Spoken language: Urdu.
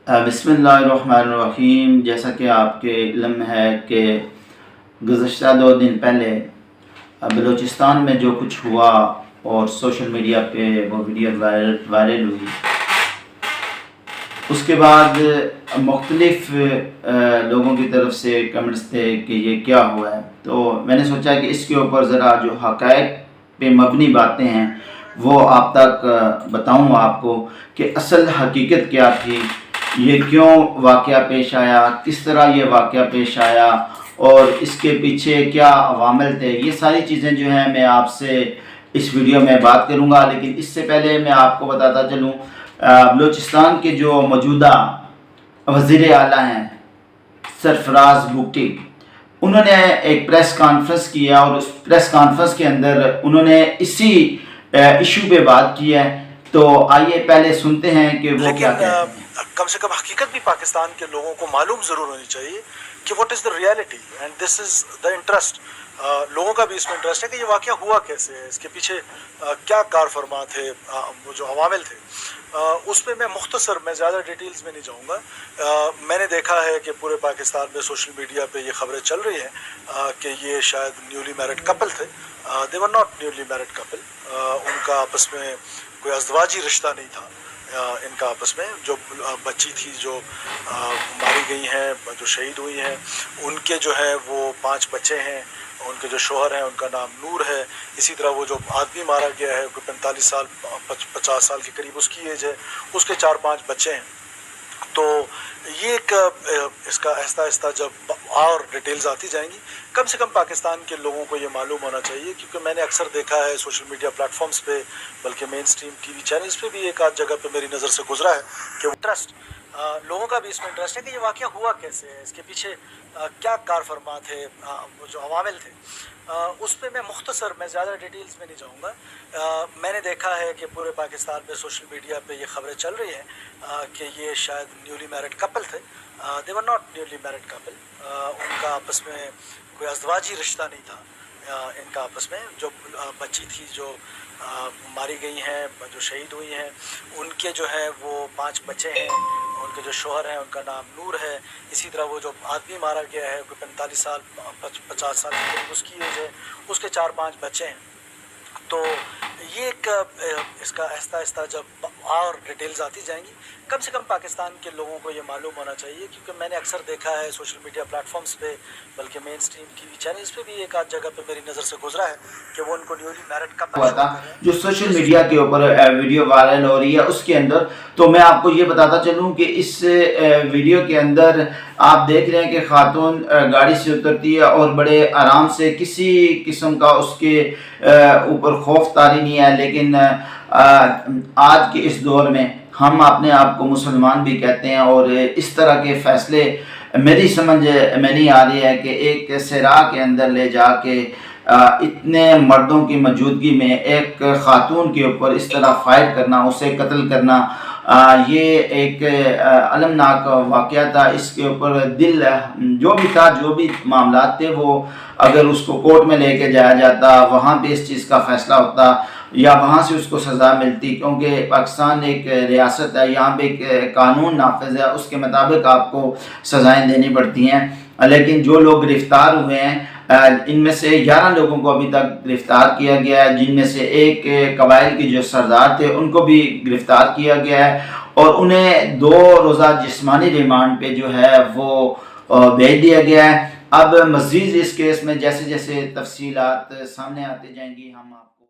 بسم اللہ الرحمن الرحیم۔ جیسا کہ آپ کے علم ہے کہ گزشتہ 2 دن پہلے بلوچستان میں جو کچھ ہوا اور سوشل میڈیا پہ وہ ویڈیو وائرل ہوئی، اس کے بعد مختلف لوگوں کی طرف سے کمنٹس تھے کہ یہ کیا ہوا ہے، تو میں نے سوچا کہ اس کے اوپر ذرا جو حقائق پہ مبنی باتیں ہیں وہ آپ تک بتاؤں آپ کو کہ اصل حقیقت کیا تھی، یہ کیوں واقعہ پیش آیا، کس طرح یہ واقعہ پیش آیا اور اس کے پیچھے کیا عوامل تھے۔ یہ ساری چیزیں جو ہیں میں آپ سے اس ویڈیو میں بات کروں گا، لیکن اس سے پہلے میں آپ کو بتاتا چلوں بلوچستان کے جو موجودہ وزیر اعلیٰ ہیں سرفراز بگٹی، انہوں نے ایک پریس کانفرنس کیا اور اس پریس کانفرنس کے اندر انہوں نے اسی ایشو پہ بات کی ہے، تو آئیے پہلے سنتے ہیں کہ وہ کیا کہتے ہیں۔ کم سے کم حقیقت بھی پاکستان کے لوگوں کو معلوم ضرور ہونی چاہیے کہ what is the reality and this is the interest. لوگوں کا بھی اس میں انٹرسٹ ہے کہ یہ واقعہ ہوا کیسے ہے، اس کے پیچھے کیا کار فرما تھے، وہ جو عوامل تھے، اس پہ میں مختصر، میں زیادہ ڈیٹیلز میں نہیں جاؤں گا۔ میں نے دیکھا ہے کہ پورے پاکستان میں سوشل میڈیا پہ یہ خبریں چل رہی ہیں کہ یہ شاید نیولی میرڈ کپل تھے۔ They were not newly married couple, ان کا آپس میں کوئی ازدواجی رشتہ نہیں تھا۔ ان کا آپس میں جو بچی تھی جو ماری گئی ہیں، جو شہید ہوئی ہیں، ان کے جو ہے وہ 5 بچے ہیں، ان کے جو شوہر ہیں ان کا نام نور ہے، اسی طرح وہ جو آدمی مارا گیا ہے کوئی 45 سال 50 سال کے قریب اس کی ایج ہے، اس کے 4-5 بچے ہیں۔ تو یہ ایک اس کا آہستہ آہستہ جب اور ڈیٹیلز آتی جائیں گی، کم سے کم پاکستان کے لوگوں کو یہ معلوم ہونا چاہیے، کیونکہ میں نے اکثر دیکھا ہے سوشل میڈیا پلیٹ فارمز پہ، بلکہ مین سٹریم ٹی وی چینلز پہ بھی ایک آدھ جگہ پہ میری نظر سے گزرا ہے کہ وہ انٹرسٹ، لوگوں کا بھی اس میں انٹرسٹ ہے کہ یہ واقعہ ہوا کیسے ہے، اس کے پیچھے کیا کار فرما تھے، وہ جو عوامل تھے، اس پہ میں مختصر، میں زیادہ ڈیٹیلز میں نہیں جاؤں گا۔ میں نے دیکھا ہے کہ پورے پاکستان میں سوشل میڈیا پہ یہ خبریں چل رہی ہیں کہ یہ شاید نیولی میرڈ کپل تھے۔ They were not newly married couple, ان کا آپس میں کوئی ازدواجی رشتہ نہیں تھا۔ ان کا آپس میں جو بچی تھی جو ماری گئی ہیں، جو شہید ہوئی ہیں، ان کے جو ہے وہ 5 بچے ہیں، ان کے جو شوہر ہیں ان کا نام نور ہے، اسی طرح وہ جو آدمی مارا گیا ہے کوئی 45 سال 50 سال کے قریب اس کی ایج ہے، اس کے 4-5 بچے ہیں۔ تو یہ ایک اس کا آہستہ آہستہ جب اور ڈیٹیلز آتی جائیں گی، کم سے کم پاکستان کے لوگوں کو یہ معلوم ہونا چاہیے، کیونکہ میں نے اکثر دیکھا ہے سوشل میڈیا پلیٹ فارمز پہ، بلکہ مین سٹریم ٹی وی چینلز پہ بھی ایک آدھ جگہ پہ میری نظر سے گزرا ہے کہ وہ ان کو نیولی میرڈ کپل ہوا تھا جو سوشل میڈیا کے اوپر ویڈیو وائرل ہو رہی ہے اس کے اندر، تو میں آپ کو یہ بتاتا چلوں کہ اس ویڈیو کے اندر آپ دیکھ رہے ہیں کہ خاتون گاڑی سے اترتی ہے اور بڑے آرام سے، کسی قسم کا اس کے اوپر خوف طاری نہیں ہے، لیکن آج کے اس دور میں ہم اپنے آپ کو مسلمان بھی کہتے ہیں، اور اس طرح کے فیصلے میری سمجھ میں نہیں آ رہی ہے کہ ایک صحرا کے اندر لے جا کے اتنے مردوں کی موجودگی میں ایک خاتون کے اوپر اس طرح فائر کرنا، اسے قتل کرنا، یہ ایک المناک واقعہ تھا۔ اس کے اوپر دل جو بھی تھا، جو بھی معاملات تھے، وہ اگر اس کو کورٹ میں لے کے جایا جاتا، وہاں پہ اس چیز کا فیصلہ ہوتا یا وہاں سے اس کو سزا ملتی، کیونکہ پاکستان ایک ریاست ہے، یہاں پہ ایک قانون نافذ ہے، اس کے مطابق آپ کو سزائیں دینی پڑتی ہیں۔ لیکن جو لوگ گرفتار ہوئے ہیں، ان میں سے 11 لوگوں کو ابھی تک گرفتار کیا گیا ہے، جن میں سے ایک قبائل کے جو سردار تھے ان کو بھی گرفتار کیا گیا ہے، اور انہیں 2 روزہ جسمانی ریمانڈ پہ جو ہے وہ بھیج دیا گیا ہے۔ اب مزید اس کیس میں جیسے جیسے تفصیلات سامنے آتے جائیں گی، ہم آپ